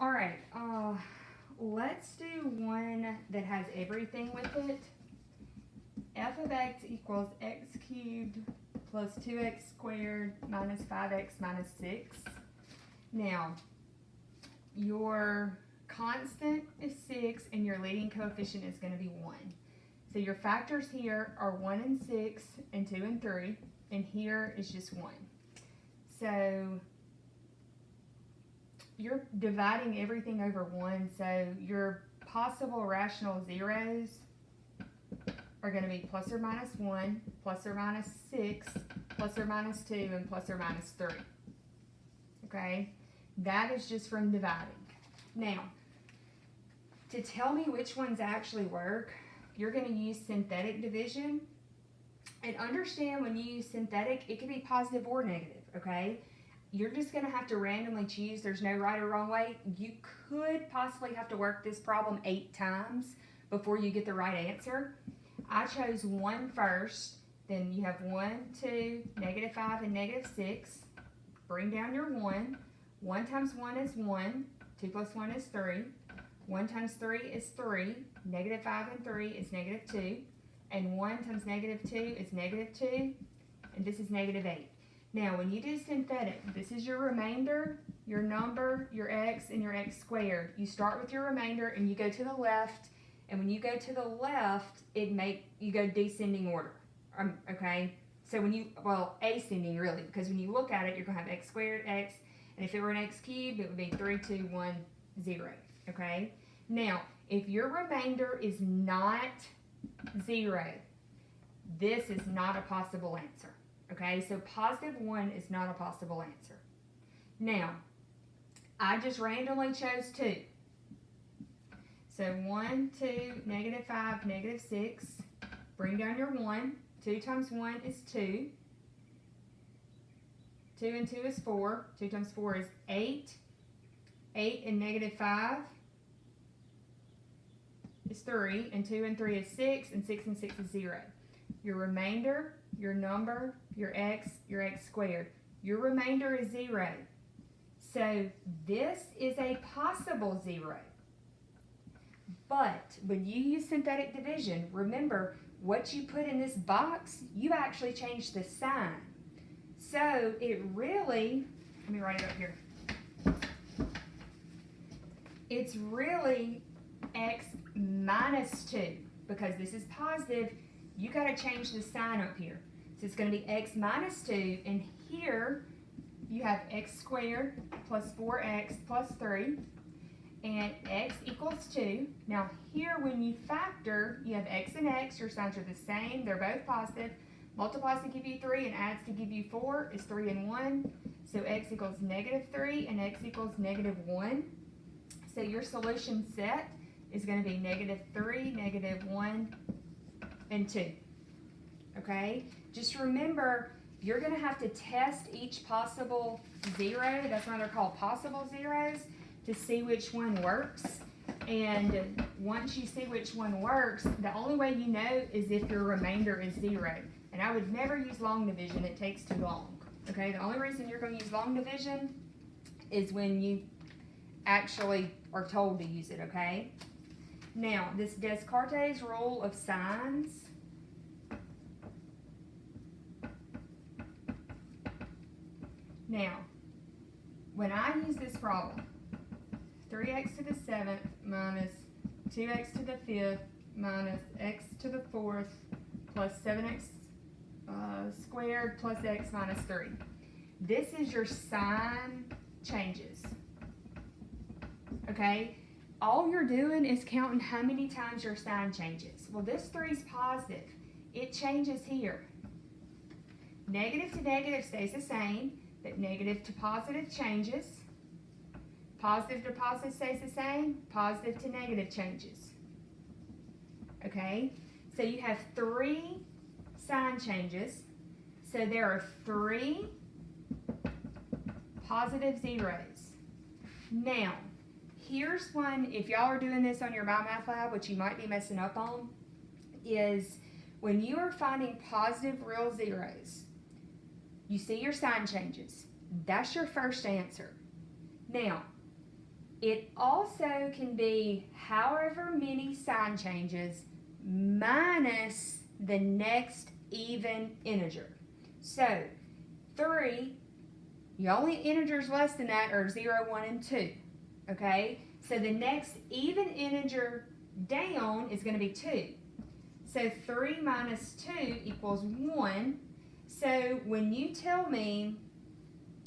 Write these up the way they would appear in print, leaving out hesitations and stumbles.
All right, let's do one that has everything with it. F of x equals x cubed plus 2x squared minus 5x minus 6. Now, your constant is 6 and your leading coefficient is going to be 1. So your factors here are 1 and 6 and 2 and 3, and here is just 1. So you're dividing everything over 1, so your possible rational zeros are going to be plus or minus 1, plus or minus 6, plus or minus 2, and plus or minus 3. Okay? That is just from dividing. Now, to tell me which ones actually work, you're going to use synthetic division. And understand when you use synthetic, it can be positive or negative, okay? You're just going to have to randomly choose. There's no right or wrong way. You could possibly have to work this problem 8 times before you get the right answer. I chose 1 first. Then you have 1, 2, negative 5, and negative 6. Bring down your 1. 1 times 1 is 1. 2 plus 1 is 3. 1 times 3 is 3. Negative 5 and 3 is negative 2. And 1 times negative 2 is negative 2. And this is negative 8. Now, when you do synthetic, this is your remainder, your number, your x, and your x squared. You start with your remainder and you go to the left. And when you go to the left, you go descending order. Okay? So when you, ascending really, because when you look at it, you're going to have x squared, x, and if it were an x cubed, it would be 3, 2, 1, 0. Okay? Now, if your remainder is not 0, this is not a possible answer. Okay, so positive 1 is not a possible answer. Now, I just randomly chose 2. So 1, 2, negative 5, negative 6. Bring down your 1. 2 times 1 is 2. 2 and 2 is 4. 2 times 4 is 8. 8 and negative 5 is 3. And 2 and 3 is 6. And 6 and 6 is 0. Your remainder, your number, your x squared. Your remainder is 0. So this is a possible 0. But when you use synthetic division, remember what you put in this box, you actually change the sign. So it really, let me write it up here. It's really x minus 2 because this is positive. You got to change the sign up here. So it's going to be x minus 2, and here you have x squared plus 4x plus 3, and x equals 2. Now here when you factor, you have x and x, your signs are the same, they're both positive. Multiplies to give you 3 and adds to give you 4 is 3 and 1. So x equals negative 3 and x equals negative 1. So your solution set is going to be negative 3, negative 1, and 2. Okay? Just remember, you're going to have to test each possible 0. That's why they're called possible zeros, to see which one works. And once you see which one works, the only way you know is if your remainder is 0. And I would never use long division. It takes too long. Okay? The only reason you're going to use long division is when you actually are told to use it. Okay? Now, this Descartes' rule of signs. Now, when I use this problem, 3x to the 7th minus 2x to the 5th minus x to the 4th plus 7x squared plus x minus 3. This is your sign changes. Okay? All you're doing is counting how many times your sign changes. Well, this 3 is positive. It changes here. Negative to negative stays the same, but negative to positive changes. Positive to positive stays the same. Positive to negative changes. Okay? So you have 3 sign changes. So there are 3 positive zeros. Now, here's one, if y'all are doing this on your MyMathLab, which you might be messing up on, is when you are finding positive real zeros, you see your sign changes. That's your first answer. Now, It also can be however many sign changes minus the next even integer. So 3, the only integers less than that are 0, 1, and 2. Okay? So the next even integer down is going to be 2. So 3 minus 2 equals 1. So when you tell me,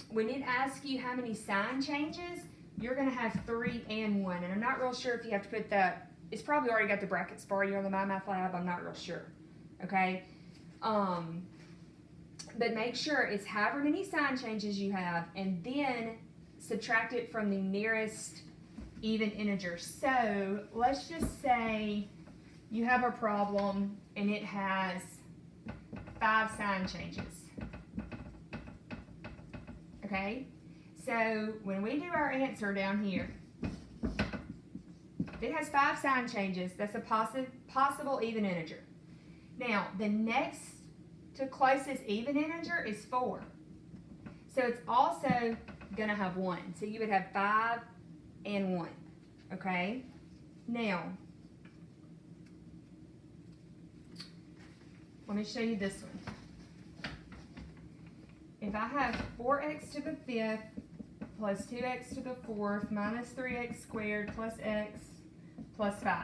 when it asks you how many sign changes, you're going to have 3 and 1. And I'm not real sure if you have to put that. It's probably already got the brackets for you on the MyMathLab. I'm not real sure. Okay? But make sure it's however many sign changes you have, and then subtract it from the nearest even integer. So let's just say you have a problem and it has 5 sign changes. Okay? So when we do our answer down here, if it has 5 sign changes, that's a possible even integer. Now, the next to closest even integer is 4. So it's also going to have 1. So you would have 5 and 1. Okay? Now, let me show you this one. If I have 4x to the 5th plus 2x to the 4th minus 3x squared plus x plus 5.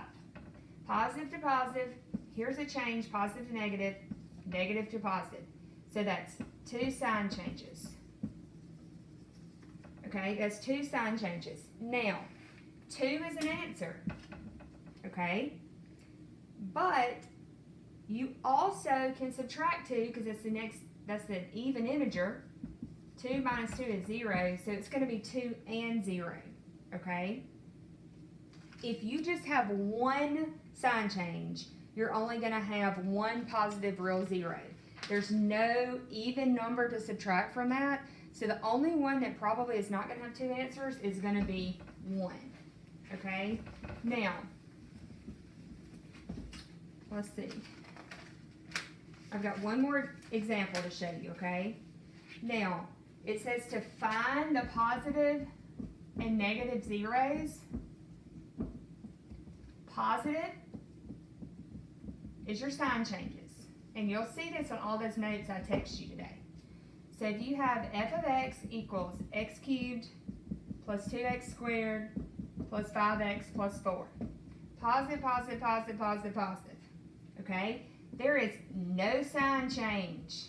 Positive to positive. Here's a change, positive to negative, negative to positive. So that's 2 sign changes. Okay, that's 2 sign changes. Now, 2 is an answer. Okay? But you also can subtract 2 because that's an even integer. 2 minus 2 is 0, so it's going to be 2 and 0. Okay? If you just have 1 sign change, you're only going to have 1 positive real 0. There's no even number to subtract from that. So the only one that probably is not going to have 2 answers is going to be 1. Okay? Now, let's see. I've got one more example to show you, okay? Now, it says to find the positive and negative zeros. Positive is your sign changes. And you'll see this on all those notes I text you today. So if you have f of x equals x cubed plus 2x squared plus 5x plus 4. Positive, positive, positive, positive, positive. Okay? There is no sign change.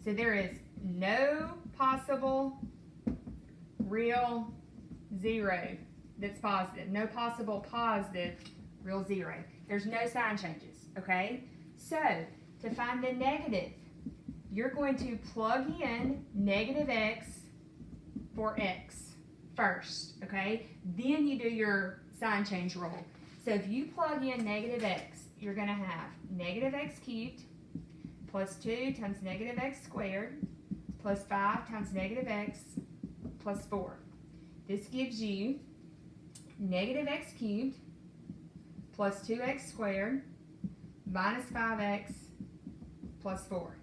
So there is no possible real 0 that's positive. No possible positive real 0. There's no sign changes. Okay? So, to find the negative, you're going to plug in negative x for x first, okay? Then you do your sign change rule. So if you plug in negative x, you're going to have negative x cubed plus 2 times negative x squared plus 5 times negative x plus 4. This gives you negative x cubed plus 2x squared minus 5x plus 4.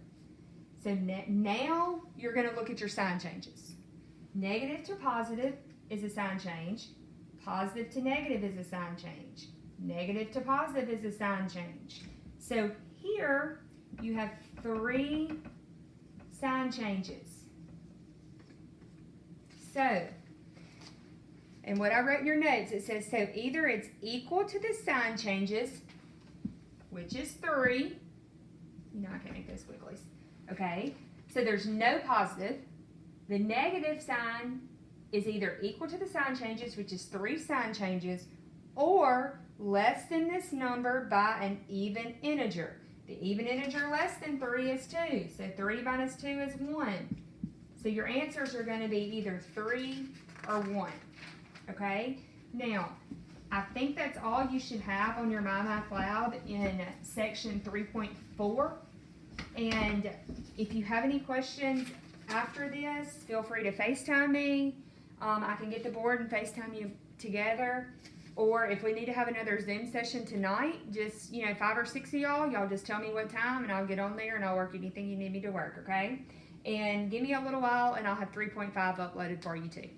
So now you're going to look at your sign changes. Negative to positive is a sign change. Positive to negative is a sign change. Negative to positive is a sign change. So here you have 3 sign changes. So, and what I wrote in your notes, it says, so either it's equal to the sign changes, which is 3. You know I can't make those wigglies. Okay, so there's no positive. The negative sign is either equal to the sign changes, which is 3 sign changes, or less than this number by an even integer. The even integer less than 3 is 2, so 3 minus 2 is 1. So your answers are going to be either 3 or 1. Okay, now I think that's all you should have on your MyMathLab in section 3.4. And if you have any questions after this, feel free to FaceTime me. I can get the board and FaceTime you together. Or if we need to have another Zoom session tonight, just, 5 or 6 of y'all just tell me what time and I'll get on there and I'll work anything you need me to work, okay? And give me a little while and I'll have 3.5 uploaded for you too.